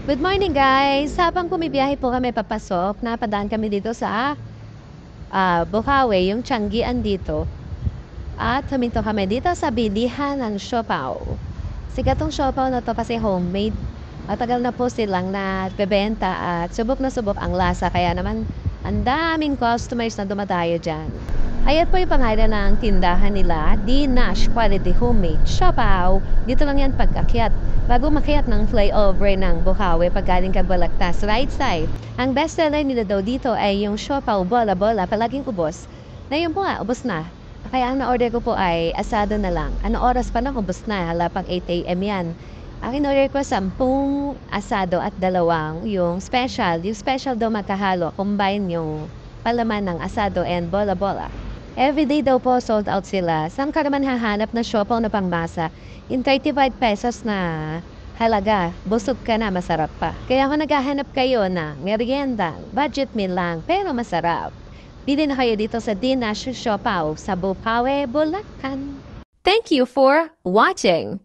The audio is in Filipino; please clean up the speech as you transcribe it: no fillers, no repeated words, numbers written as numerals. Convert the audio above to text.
Good morning guys! Habang bumibiyahe po kami papasok, napadaan kami dito sa Bukawi, yung Tianggian dito. At huminto kami dito sa bilihan ng siopaw. Sikat tong siopaw na to kasi homemade. Matagal na po silang nagbebenta at subok na subok ang lasa. Kaya naman ang daming customers na dumadayo dyan. Ayan po yung pangalan ng tindahan nila, Dinash Quality Homemade Siopaw. Dito lang yan pag-akyat. Bago makyat ng flyover ng Bukawi paggaling ka Balagtas, right side. Ang best seller nila daw dito ay yung siopaw bola-bola, palaging ubos. Na yun po nga, ubos na. Kaya ang na-order ko po ay asado na lang. Ano oras pa lang, ubos na. Hala pang 8 a.m. yan. Ang in-order ko, 10 asado at 2 yung special. Yung special daw magkahalo. Combine yung palaman ng asado and bola-bola. Everyday daw po sold out sila. Saan ka naman hahanap na siopaw na pangmasa? In 35 pesos na halaga, busog ka na, masarap pa. Kaya kung naghahanap kayo ng merienda, budget meal lang, pero masarap. Bili na kayo dito sa Dinash Siopaw sa Bukawi, Bulacan. Thank you for watching.